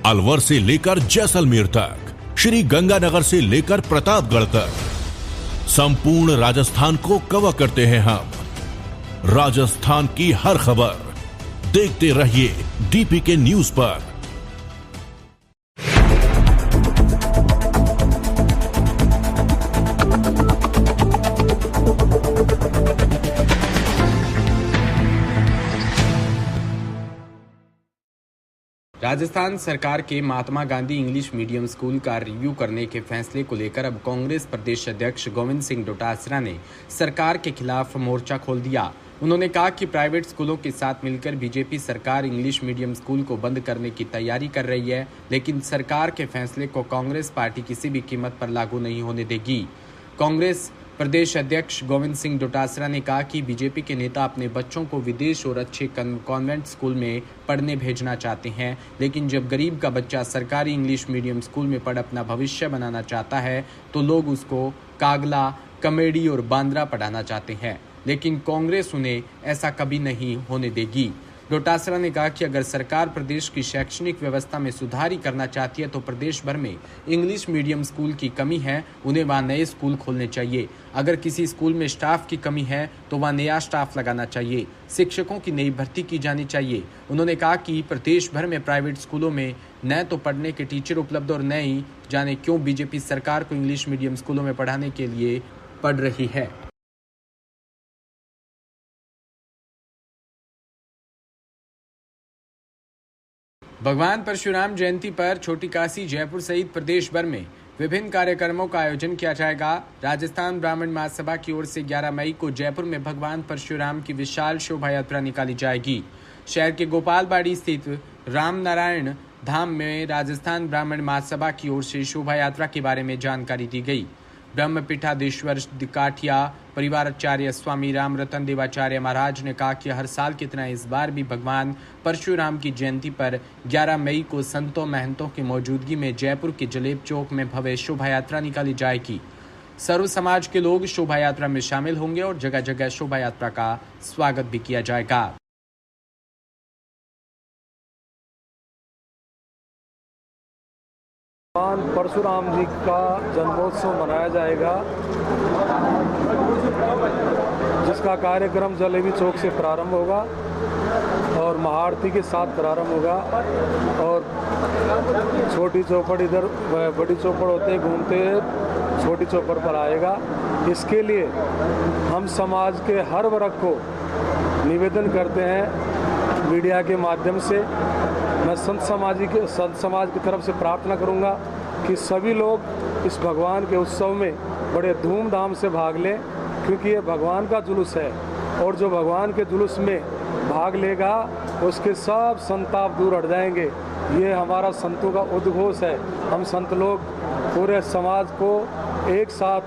अलवर से लेकर जैसलमेर तक, श्री गंगानगर से लेकर प्रतापगढ़ तक, संपूर्ण राजस्थान को कवर करते हैं हम। राजस्थान की हर खबर देखते रहिए डीपीके न्यूज पर। राजस्थान सरकार के Mahatma Gandhi English medium school का रिव्यू करने के फैसले को लेकर अब कांग्रेस प्रदेश अध्यक्ष गोविंद सिंह डोटासरा ने सरकार के खिलाफ मोर्चा खोल दिया। उन्होंने कहा कि प्राइवेट स्कूलों के साथ मिलकर बीजेपी सरकार इंग्लिश मीडियम स्कूल को बंद करने की तैयारी कर रही है, लेकिन सरकार के फैसले को कांग्रेस पार्टी किसी भी कीमत पर लागू नहीं होने देगी। कांग्रेस प्रदेश अध्यक्ष गोविंद सिंह डोटासरा ने कहा कि बीजेपी के नेता अपने बच्चों को विदेश और अच्छे कॉन्वेंट स्कूल में पढ़ने भेजना चाहते हैं, लेकिन जब गरीब का बच्चा सरकारी इंग्लिश मीडियम स्कूल में पढ़ अपना भविष्य बनाना चाहता है तो लोग उसको कागला, कमेडी और बांद्रा पढ़ाना चाहते हैं, लेकिन कांग्रेस उन्हें ऐसा कभी नहीं होने देगी। डोटासरा ने कहा कि अगर सरकार प्रदेश की शैक्षणिक व्यवस्था में सुधार ही करना चाहती है तो प्रदेश भर में इंग्लिश मीडियम स्कूल की कमी है, उन्हें वहाँ नए स्कूल खोलने चाहिए। अगर किसी स्कूल में स्टाफ की कमी है तो वहाँ नया स्टाफ लगाना चाहिए। शिक्षकों की नई भर्ती की जानी चाहिए। उन्होंने कहा कि प्रदेश भर में प्राइवेट स्कूलों में न तो पढ़ने के टीचर उपलब्ध और न ही जाने क्यों बीजेपी सरकार को इंग्लिश मीडियम स्कूलों में पढ़ाने के लिए पढ़ रही है। भगवान परशुराम जयंती पर छोटी काशी, जयपुर सहित प्रदेश भर में विभिन्न कार्यक्रमों का आयोजन किया जाएगा। राजस्थान ब्राह्मण महासभा की ओर से 11 मई को जयपुर में भगवान परशुराम की विशाल शोभा यात्रा निकाली जाएगी। शहर के गोपालबाड़ी स्थित रामनारायण धाम में राजस्थान ब्राह्मण महासभा की ओर से शोभा यात्रा के बारे में जानकारी दी गई। ब्रह्मपीठाधीश्वर काठिया परिवाराचार्य स्वामी राम रतन देवाचार्य महाराज ने कहा कि हर साल की तरह इस बार भी भगवान परशुराम की जयंती पर 11 मई को संतों महंतों की मौजूदगी में जयपुर के जलेब चौक में भव्य शोभा यात्रा निकाली जाएगी। सर्व समाज के लोग शोभा यात्रा में शामिल होंगे और जगह जगह शोभा यात्रा का स्वागत भी किया जाएगा। भगवान परशुराम जी का जन्मोत्सव मनाया जाएगा, जिसका कार्यक्रम जलेबी चौक से प्रारंभ होगा और महाआरती के साथ प्रारंभ होगा और छोटी चौपड़ इधर बड़ी चौपड़ होते घूमते छोटी चौपड़ पर आएगा। इसके लिए हम समाज के हर वर्ग को निवेदन करते हैं मीडिया के माध्यम से। मैं संत समाज की तरफ से प्रार्थना करूंगा कि सभी लोग इस भगवान के उत्सव में बड़े धूमधाम से भाग लें, क्योंकि ये भगवान का जुलूस है और जो भगवान के जुलूस में भाग लेगा उसके सब संताप दूर हट जाएंगे। ये हमारा संतों का उद्घोष है। हम संत लोग पूरे समाज को एक साथ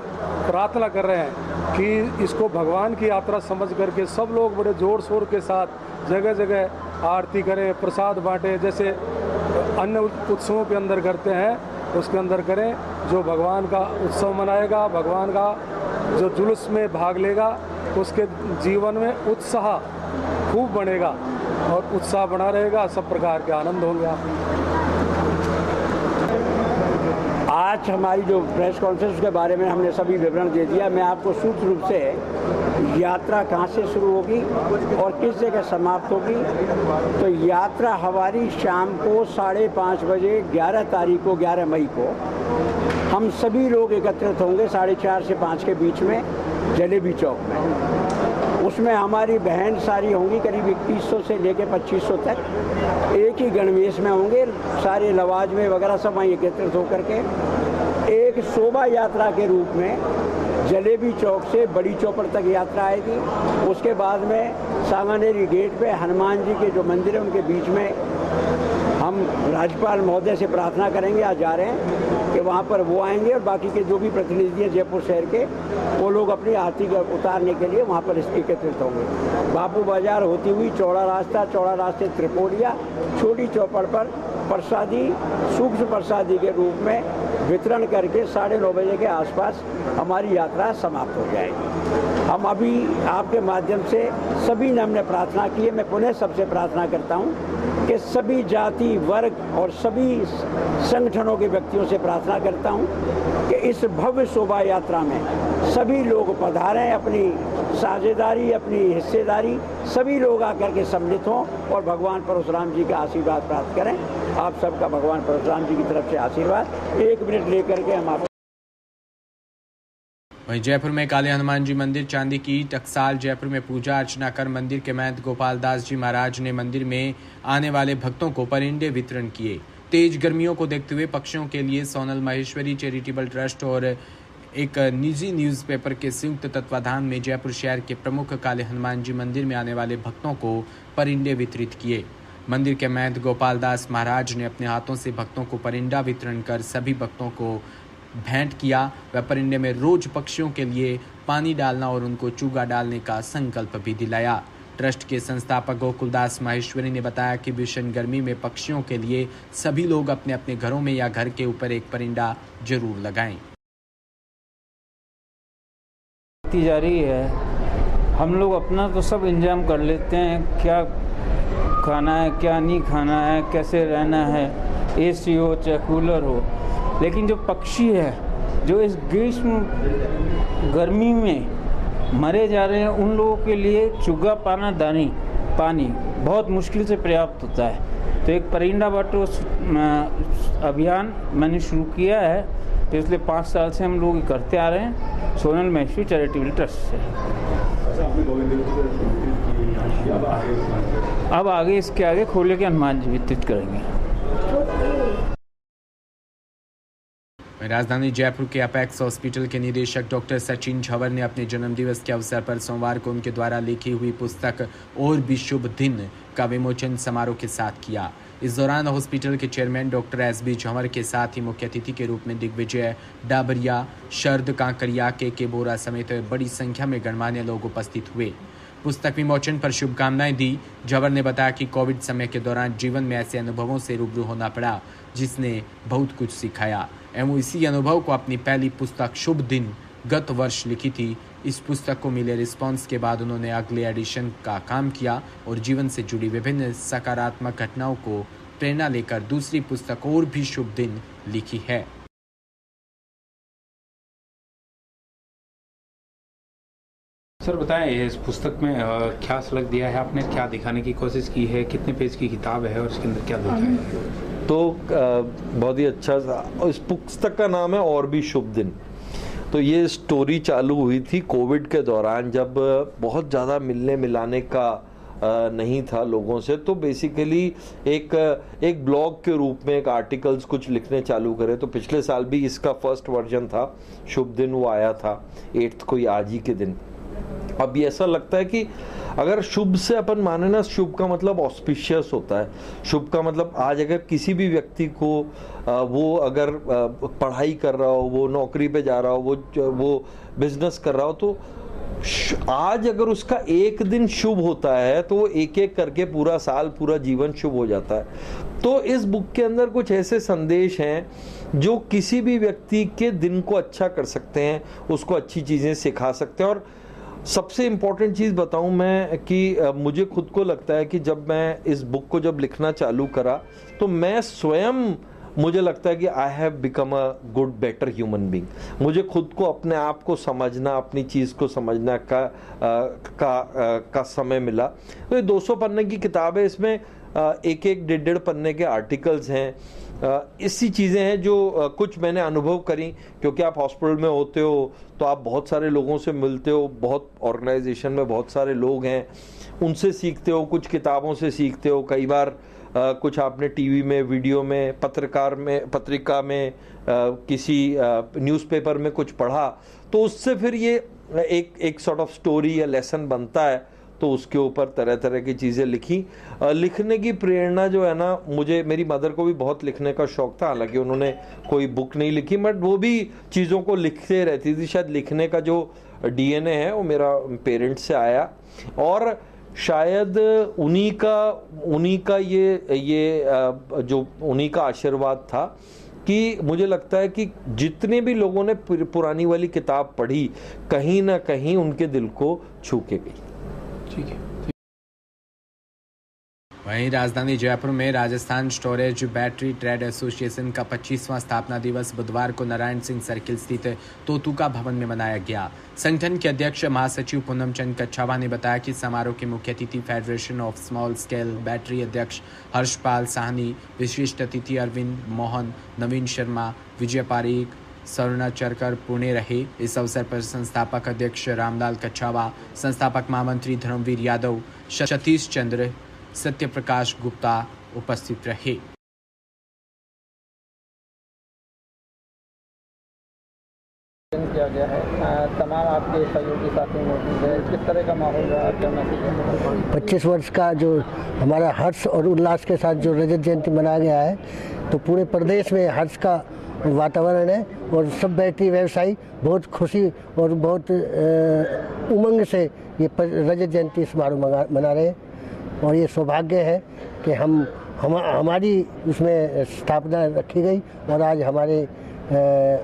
प्रार्थना कर रहे हैं कि इसको भगवान की यात्रा समझ करके सब लोग बड़े जोर शोर के साथ जगह जगह आरती करें, प्रसाद बांटें, जैसे अन्य उत्सवों के अंदर करते हैं उसके अंदर करें। जो भगवान का उत्सव मनाएगा, भगवान का जो जुलूस में भाग लेगा, उसके जीवन में उत्साह खूब बढ़ेगा और उत्साह बना रहेगा, सब प्रकार के आनंद होंगे। आज हमारी जो प्रेस कॉन्फ्रेंस के बारे में हमने सभी विवरण दे दिया। मैं आपको सूक्ष्म रूप से यात्रा कहाँ से शुरू होगी और किस जगह समाप्त होगी। तो यात्रा हमारी शाम को 5:30 बजे 11 तारीख को 11 मई को हम सभी लोग एकत्रित होंगे 4:30 से 5 के बीच में जलेबी चौक में। उसमें हमारी बहन सारी होंगी, करीब 2100 से लेकर 2500 तक एक ही गणवेश में होंगे, सारे लवाज में वगैरह सब वहीं एकत्रित होकर के एक शोभा यात्रा के रूप में जलेबी चौक से बड़ी चौपड़ तक यात्रा आएगी। उसके बाद में सांगानेरी गेट पे हनुमान जी के जो मंदिर है उनके बीच में हम राज्यपाल महोदय से प्रार्थना करेंगे, आज जा रहे हैं कि वहाँ पर वो आएंगे और बाकी के जो भी प्रतिनिधि हैं जयपुर शहर के वो लोग अपनी आरती उतारने के लिए वहाँ पर एकत्रित होंगे। बापू बाजार होती हुई चौड़ा रास्ते त्रिपोलिया छोटी चौपड़ पर प्रसादी सूक्ष्म प्रसादी के रूप में वितरण करके 9:30 बजे के आसपास हमारी यात्रा समाप्त हो जाएगी। हम अभी आपके माध्यम से सभी ने हमने प्रार्थना की है। मैं पुनः सबसे प्रार्थना करता हूँ कि सभी जाति वर्ग और सभी संगठनों के व्यक्तियों से प्रार्थना करता हूं कि इस भव्य शोभा यात्रा में सभी लोग पधारें, अपनी साझेदारी, अपनी हिस्सेदारी सभी लोग आकर के सम्मिलित हों और भगवान परशुराम जी का आशीर्वाद प्राप्त करें। आप सबका भगवान परशुराम जी की तरफ से आशीर्वाद। 1 मिनट लेकर के हम आप। वहीं जयपुर में काले हनुमान जी मंदिर चांदी की टकसाल। जयपुर में पूजा अर्चना कर मंदिर के महंत गोपाल दास जी महाराज ने मंदिर में आने वाले भक्तों को परिंदे वितरण किए। तेज गर्मियों को देखते हुए पक्षियों के लिए सोनल महेश्वरी चैरिटेबल ट्रस्ट और एक निजी न्यूज़पेपर के संयुक्त तत्वाधान में जयपुर शहर के प्रमुख काले हनुमान जी मंदिर में आने वाले भक्तों को परिंदे वितरित किए। मंदिर के महंत गोपाल दास महाराज ने अपने हाथों से भक्तों को परिंदा वितरण कर सभी भक्तों को भेंट किया। वह परिंदे में रोज पक्षियों के लिए पानी डालना और उनको चूगा डालने का संकल्प भी दिलाया। ट्रस्ट के संस्थापक गोकुलदास माहेश्वरी ने बताया कि भीषण गर्मी में पक्षियों के लिए सभी लोग अपने अपने घरों में या घर के ऊपर एक परिंदा जरूर लगाएं। जा रही है, हम लोग अपना तो सब इंतजाम कर लेते हैं, क्या खाना है क्या नहीं खाना है, कैसे रहना है, एसी हो चाहे कूलर हो, लेकिन जो पक्षी है जो इस ग्रीष्म गर्मी में मरे जा रहे हैं उन लोगों के लिए चुगा पानी बहुत मुश्किल से पर्याप्त होता है। तो एक परिंदा बांटो अभियान मैंने शुरू किया है, पिछले 5 साल से हम लोग करते आ रहे हैं सोनल महेश्वरी चैरिटेबल ट्रस्ट से। अब आगे इसके आगे खोले के हनुमान जी वितरित करेंगे। राजधानी जयपुर के अपेक्स हॉस्पिटल के निदेशक डॉक्टर सचिन झंवर ने अपने जन्मदिवस के अवसर पर सोमवार को उनके द्वारा लिखी हुई पुस्तक और भी शुभ दिन का विमोचन समारोह के साथ किया। इस दौरान हॉस्पिटल के चेयरमैन डॉक्टर एसबी झंवर के साथ ही मुख्य अतिथि के रूप में दिग्विजय डाबरिया, शरद कांकरिया, के बोरा समेत बड़ी संख्या में गणमान्य लोग उपस्थित हुए। पुस्तक विमोचन पर शुभकामनाएं दी। झंवर ने बताया कि कोविड समय के दौरान जीवन में ऐसे अनुभवों से रूबरू होना पड़ा जिसने बहुत कुछ सिखाया एवं इसी अनुभव को अपनी पहली पुस्तक शुभ दिन गत वर्ष लिखी थी। इस पुस्तक को मिले रिस्पांस के बाद उन्होंने अगले एडिशन का काम किया और जीवन से जुड़ी विभिन्न सकारात्मक घटनाओं को प्रेरणा लेकर दूसरी पुस्तक और भी शुभ दिन लिखी है। सर बताएं, इस पुस्तक में क्या सलग दिया है आपने, क्या दिखाने की कोशिश की है, कितने पेज की किताब है और इसके अंदर क्या लिखा है? तो बहुत ही अच्छा, इस पुस्तक का नाम है और भी शुभ दिन। तो ये स्टोरी चालू हुई थी कोविड के दौरान, जब बहुत ज़्यादा मिलने मिलाने का नहीं था लोगों से। तो बेसिकली एक ब्लॉग के रूप में एक आर्टिकल्स कुछ लिखने चालू करे। तो पिछले साल भी इसका फर्स्ट वर्जन था, शुभ दिन, वो आया था 8th को, आज ही के दिन। अब ये ऐसा लगता है कि अगर शुभ से अपन माने ना, शुभ का मतलब ऑस्पिशियस होता है। शुभ का मतलब आज अगर किसी भी व्यक्ति को वो अगर पढ़ाई कर रहा हो, वो नौकरी पे जा रहा हो, वो बिजनेस कर रहा हो, तो आज अगर उसका एक दिन शुभ होता है तो वो एक एक करके पूरा साल, पूरा जीवन शुभ हो जाता है। तो इस बुक के अंदर कुछ ऐसे संदेश हैं जो किसी भी व्यक्ति के दिन को अच्छा कर सकते हैं, उसको अच्छी चीजें सिखा सकते हैं। और सबसे इम्पोर्टेंट चीज़ बताऊं मैं कि मुझे खुद को लगता है कि जब मैं इस बुक को जब लिखना चालू करा तो मैं स्वयं, मुझे लगता है कि I have become a good better human being. मुझे खुद को, अपने आप को समझना, अपनी चीज़ को समझना का समय मिला। तो ये 200 पन्ने की किताब है, इसमें एक 1.5 पन्ने के आर्टिकल्स हैं। इसी चीज़ें हैं जो कुछ मैंने अनुभव करी, क्योंकि आप हॉस्पिटल में होते हो तो आप बहुत सारे लोगों से मिलते हो, बहुत ऑर्गेनाइजेशन में बहुत सारे लोग हैं, उनसे सीखते हो, कुछ किताबों से सीखते हो, कई बार कुछ आपने टीवी में, वीडियो में, पत्रिका में, किसी न्यूज़पेपर में कुछ पढ़ा, तो उससे फिर ये एक सॉर्ट ऑफ स्टोरी या लेसन बनता है। तो उसके ऊपर तरह तरह की चीज़ें लिखी। लिखने की प्रेरणा जो है ना, मुझे, मेरी मदर को भी बहुत लिखने का शौक था, हालांकि उन्होंने कोई बुक नहीं लिखी, बट वो भी चीज़ों को लिखते रहती थी। शायद लिखने का जो DNA है वो मेरा पेरेंट्स से आया, और शायद उन्हीं का उन्हीं का आशीर्वाद था कि मुझे लगता है कि जितने भी लोगों ने पुरानी वाली किताब पढ़ी, कहीं ना कहीं उनके दिल को छू के गई। ठीक है। वहीं राजधानी जयपुर में Rajasthan storage battery trade association का 25वां स्थापना दिवस बुधवार को नारायण सिंह सर्किल स्थित तोतुका भवन में मनाया गया। संगठन के अध्यक्ष महासचिव पूनम चंद कच्छावा ने बताया कि समारोह के मुख्य अतिथि federation of small scale battery अध्यक्ष हर्षपाल साहनी, विशिष्ट अतिथि अरविंद मोहन, नवीन शर्मा, विजय पारीक, स्वर्णा चरकर पुणे रहे। इस अवसर पर संस्थापक अध्यक्ष रामलाल कच्छावा, संस्थापक महामंत्री धर्मवीर यादव, सतीश चंद्र, सत्य प्रकाश गुप्ता उपस्थित रहे। किया गया है, तमाम आपके सहयोगी साथी मौजूद है, किस तरह का माहौल रहा क्या? 25 वर्ष का जो हमारा हर्ष और उल्लास के साथ जो रजत जयंती मनाया गया है, तो पूरे प्रदेश में हर्ष का वातावरण है और सब बैटरी व्यवसायी बहुत खुशी और बहुत उमंग से ये रजत जयंती समारोह मना रहे हैं। और ये सौभाग्य है कि हमारी उसमें स्थापना रखी गई और आज हमारे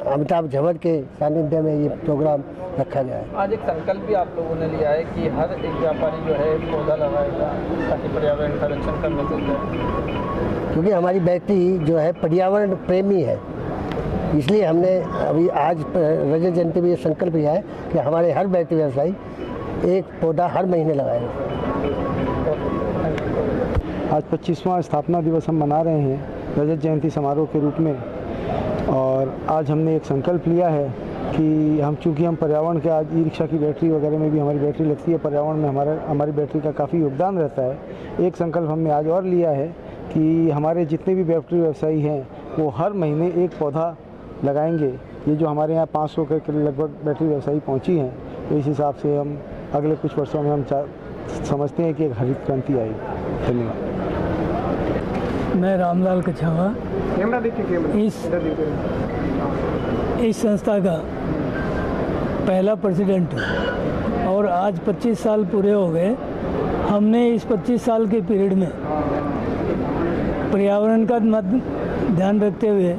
अमिताभ झंवर के सानिध्य में ये प्रोग्राम रखा गया है। आज एक संकल्प भी आप लोगों ने लिया है कि हर एक व्यापारी जो है पौधा लगाएगा ताकि पर्यावरण संरक्षण का मैसेज है, क्योंकि हमारी बैटरी जो है पर्यावरण प्रेमी है, इसलिए हमने अभी आज रजत जयंती में ये संकल्प लिया है कि हमारे हर बैटरी व्यवसायी एक पौधा हर महीने लगाएगा। आज 25वां स्थापना दिवस हम मना रहे हैं रजत जयंती समारोह के रूप में, और आज हमने एक संकल्प लिया है कि चूँकि हम पर्यावरण के, आज ई रिक्शा की बैटरी वगैरह में भी हमारी बैटरी लगती है, पर्यावरण में हमारी बैटरी का काफ़ी योगदान रहता है। एक संकल्प हमने आज और लिया है कि हमारे जितने भी बैटरी व्यवसायी हैं वो हर महीने एक पौधा लगाएंगे। ये जो हमारे यहाँ 500 के लगभग बैटरी व्यवसायी पहुँची हैं, तो इस हिसाब से हम अगले कुछ वर्षों में हम समझते हैं कि एक हरित क्रांति आएगी। धन्यवाद। मैं रामलाल कच्छावा इस संस्था का पहला प्रेसिडेंट हूँ और आज 25 साल पूरे हो गए। हमने इस 25 साल के पीरियड में पर्यावरण का ध्यान रखते हुए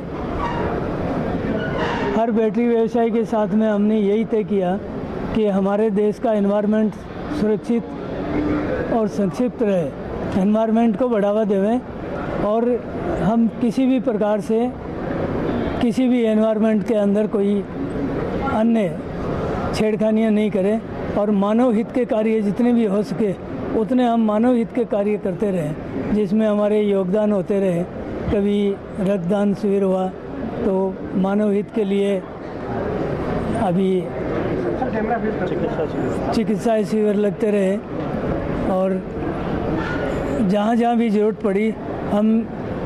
हर बैटरी व्यवसायी के साथ में हमने यही तय किया कि हमारे देश का एनवायरनमेंट सुरक्षित और संक्षिप्त रहे, एनवायरनमेंट को बढ़ावा देवें और हम किसी भी प्रकार से किसी भी एनवायरनमेंट के अंदर कोई अन्य छेड़खानियां नहीं करें और मानव हित के कार्य जितने भी हो सके उतने हम मानव हित के कार्य करते रहें, जिसमें हमारे योगदान होते रहे। कभी रक्तदान शिविर हुआ तो मानव हित के लिए, अभी चिकित्सा शिविर लगते रहे और जहाँ जहाँ भी ज़रूरत पड़ी हम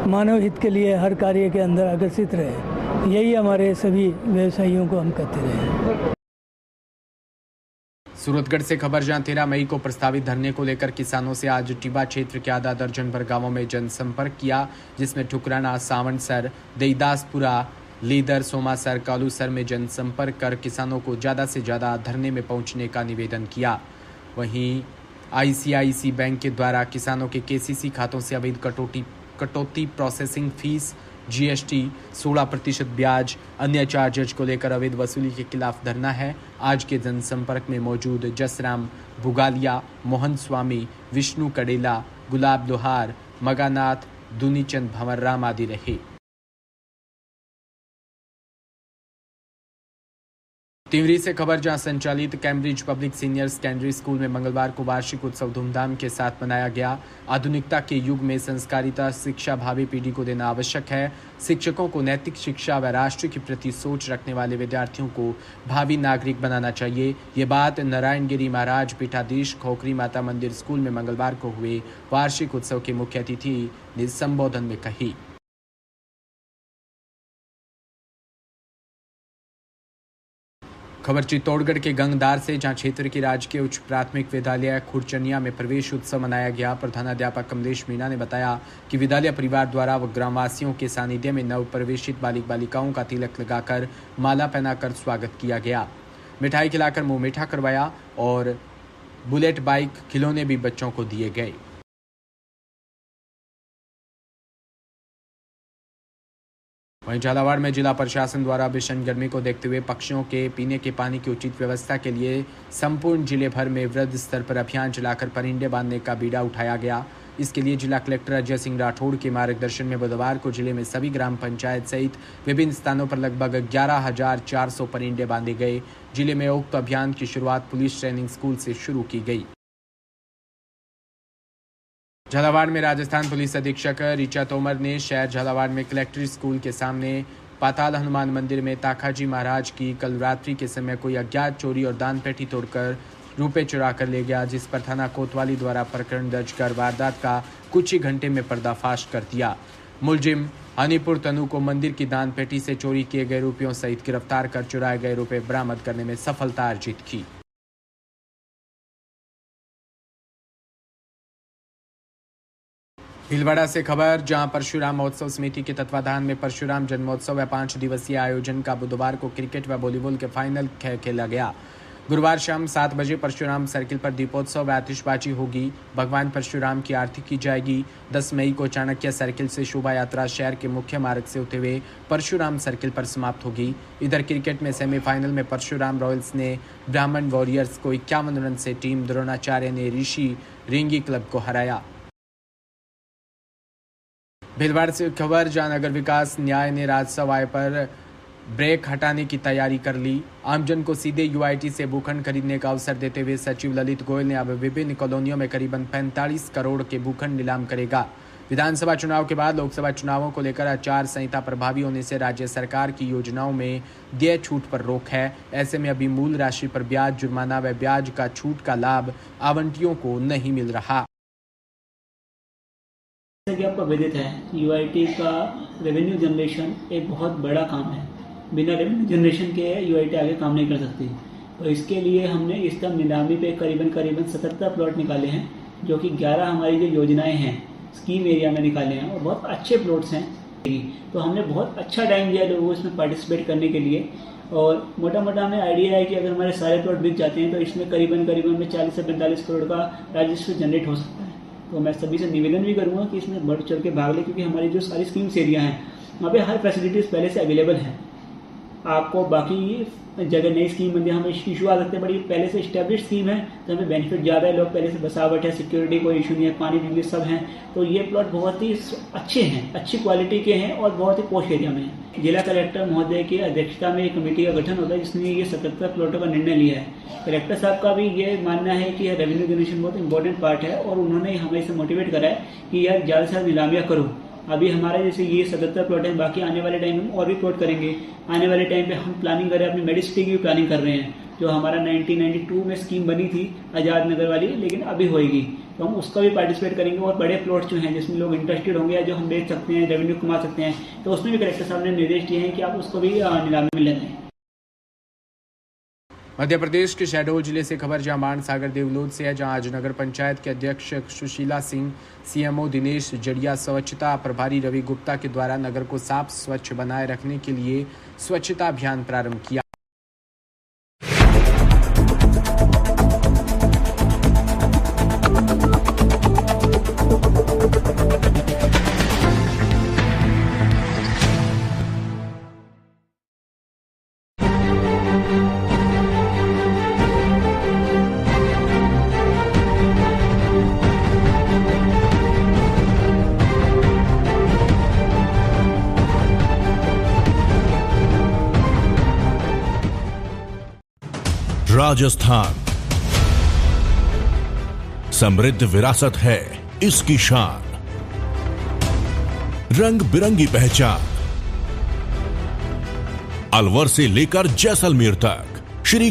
मानव हित के लिए हर कार्य के अंदर अग्रसित रहे। यही हमारे सभी व्यवसायियों को हम करते रहे। सूरतगढ़ से खबर, जहां 13 मई को प्रस्तावित धरने को लेकर किसानों से आज टिब्बा क्षेत्र के आधा दर्जन भर गांवों में जनसंपर्क किया, जिसमें ठुकराना, सावंतसर, देईदासपुरा, लीदर, सोमासर, कालूसर में जनसंपर्क कर किसानों को ज़्यादा से ज़्यादा धरने में पहुंचने का निवेदन किया। वहीं ICICI बैंक के द्वारा किसानों के KCC खातों से अवैध कटौती, प्रोसेसिंग फीस, GST, 16% ब्याज, अन्य चार्जेज को लेकर अवैध वसूली के खिलाफ धरना है। आज के जनसंपर्क में मौजूद जसराम भुगालिया, मोहन स्वामी, विष्णु कडेला, गुलाब लोहार, मगानाथ, दुनीचंद भंवरराम आदि रहे। तिवरी से खबर, जहां संचालित Cambridge public senior secondary school में मंगलवार को वार्षिक उत्सव धूमधाम के साथ मनाया गया। आधुनिकता के युग में संस्कारिता शिक्षा भावी पीढ़ी को देना आवश्यक है। शिक्षकों को नैतिक शिक्षा व राष्ट्र के प्रति सोच रखने वाले विद्यार्थियों को भावी नागरिक बनाना चाहिए। ये बात नारायणगिरी महाराज पीठाधीश खोखरी माता मंदिर स्कूल में मंगलवार को हुए वार्षिक उत्सव के मुख्य अतिथि ने संबोधन में कही। खबर चित्तौड़गढ़ के गंगदार से, जहां क्षेत्र के राजकीय उच्च प्राथमिक विद्यालय खुरचनिया में प्रवेश उत्सव मनाया गया। प्रधानाध्यापक कमलेश मीणा ने बताया कि विद्यालय परिवार द्वारा व ग्रामवासियों के सानिध्य में नव प्रवेशित बालिक बालिकाओं का तिलक लगाकर माला पहनाकर स्वागत किया गया। मिठाई खिलाकर मुंह मीठा करवाया और बुलेट बाइक, खिलौने भी बच्चों को दिए गए। वहीं झालावाड़ में जिला प्रशासन द्वारा भीषण गर्मी को देखते हुए पक्षियों के पीने के पानी की उचित व्यवस्था के लिए संपूर्ण जिले भर में वृहद स्तर पर अभियान चलाकर परिंदे बांधने का बीड़ा उठाया गया। इसके लिए जिला कलेक्टर अजय सिंह राठौड़ के मार्गदर्शन में बुधवार को जिले में सभी ग्राम पंचायत सहित विभिन्न स्थानों पर लगभग 11,400 परिंदे बांधे गए। जिले में उक्त अभियान की शुरुआत पुलिस ट्रेनिंग स्कूल से शुरू की गई। झालावाड़ में राजस्थान पुलिस अधीक्षक ऋचा तोमर ने शहर झालावाड़ में कलेक्ट्रेट स्कूल के सामने पाताल हनुमान मंदिर में ताकाजी महाराज की कल रात्रि के समय कोई अज्ञात चोरी और दान पेटी तोड़कर रुपए चुरा कर ले गया, जिस पर थाना कोतवाली द्वारा प्रकरण दर्ज कर वारदात का कुछ ही घंटे में पर्दाफाश कर दिया। मुलजिम हनीपुर तनु को मंदिर की दान पेटी से चोरी किए गए रुपयों सहित गिरफ्तार कर चुराए गए रुपए बरामद करने में सफलता अर्जित की। भीलवाड़ा से खबर, जहां परशुराम महोत्सव समिति के तत्वाधान में परशुराम जन्मोत्सव व 5 दिवसीय आयोजन का बुधवार को क्रिकेट व वॉलीबॉल के फाइनल खेला गया। गुरुवार शाम 7 बजे परशुराम सर्किल पर दीपोत्सव व आतिशबाजी होगी। भगवान परशुराम की आरती की जाएगी। 10 मई को चाणक्य सर्किल से शोभा यात्रा शहर के मुख्य मार्ग से होते हुए परशुराम सर्किल पर समाप्त होगी। इधर क्रिकेट में सेमीफाइनल में परशुराम रॉयल्स ने ब्राह्मण वॉरियर्स को 51 रन से, टीम द्रोणाचार्य ने ऋषि रिंगी क्लब को हराया। भीलवाड़ा से खबर, जहां नगर विकास न्याय ने राजस्व आय पर ब्रेक हटाने की तैयारी कर ली। आमजन को सीधे यूआईटी से भूखंड खरीदने का अवसर देते हुए सचिव ललित गोयल ने अब विभिन्न कॉलोनियों में करीबन 45 करोड़ के भूखंड नीलाम करेगा। विधानसभा चुनाव के बाद लोकसभा चुनावों को लेकर आचार संहिता प्रभावी होने से राज्य सरकार की योजनाओं में देय छूट पर रोक है। ऐसे में अभी मूल राशि पर ब्याज, जुर्माना व ब्याज का छूट का लाभ आवंटियों को नहीं मिल रहा। जैसा कि आपको विदित है, यूआईटी का रेवेन्यू जनरेशन एक बहुत बड़ा काम है। बिना रेवेन्यू जनरेशन के यूआईटी आगे काम नहीं कर सकती। तो इसके लिए हमने इस टाइम नीलामी पे करीबन 77 प्लॉट निकाले हैं, जो कि 11 हमारी जो योजनाएं हैं स्कीम एरिया में निकाले हैं और बहुत अच्छे प्लॉट्स हैं। तो हमने बहुत अच्छा टाइम दिया लोगों को इसमें पार्टिसिपेट करने के लिए और मोटा मोटा हमें आइडिया है कि अगर हमारे सारे प्लॉट बिक जाते हैं तो इसमें करीबन में 40 से 45 करोड़ का राजस्व जनरेट हो सकता है। तो मैं सभी से निवेदन भी करूंगा कि इसमें बढ़ चढ़ के भाग ले, क्योंकि हमारी जो सारी स्कीम्स एरिया हैं वहाँ पे हर फैसिलिटीज़ पहले से अवेलेबल है। आपको बाकी जगह नई स्कीम बन हमें इशू आ सकते हैं, बट ये पहले से इस्टेब्लिश स्कीम है तो हमें बेनिफिट ज़्यादा है। लोग पहले से बसावट है, सिक्योरिटी कोई इशू नहीं है, पानी बिजली सब हैं। तो ये प्लॉट बहुत ही अच्छे हैं, अच्छी क्वालिटी के हैं और बहुत ही पॉश एरिया में हैं। जिला कलेक्टर महोदय की अध्यक्षता में एक कमेटी का गठन होता है जिसने ये 77 प्लॉटों का निर्णय लिया है। कलेक्टर साहब का भी ये मानना है कि रेवेन्यू जनरेशन बहुत इंपॉर्टेंट पार्ट है और उन्होंने हमें इसे मोटिवेट करा है कि यार ज़्यादा से ज़्यादा नीलामियाँ करो। अभी हमारे जैसे ये 77 प्लॉट हैं, बाकी आने वाले टाइम में और भी प्लॉट करेंगे। आने वाले टाइम पे हम प्लानिंग कर रहे हैं, अपनी मेडिसिटी की भी प्लानिंग कर रहे हैं, जो हमारा 1992 में स्कीम बनी थी आज़ाद नगर वाली, लेकिन अभी होएगी तो हम उसका भी पार्टिसिपेट करेंगे। और बड़े प्लॉट जो हैं जिसमें लोग इंटरेस्टेड होंगे या जो हम बेच सकते हैं, रेवेन्यू कमा सकते हैं, तो उसमें भी कलेक्टर साहब ने निर्देश दिए हैं कि आप उसको भी नीलामी में ले लें। मध्य प्रदेश के शहडोल जिले से खबर, जहां मानसागर देवलोद से है, जहां आज नगर पंचायत के अध्यक्ष सुशीला सिंह, सीएमओ दिनेश जड़िया, स्वच्छता प्रभारी रवि गुप्ता के द्वारा नगर को साफ स्वच्छ बनाए रखने के लिए स्वच्छता अभियान प्रारंभ किया। राजस्थान समृद्ध विरासत है इसकी शान, रंग बिरंगी पहचान। अलवर से लेकर जैसलमेर तक श्री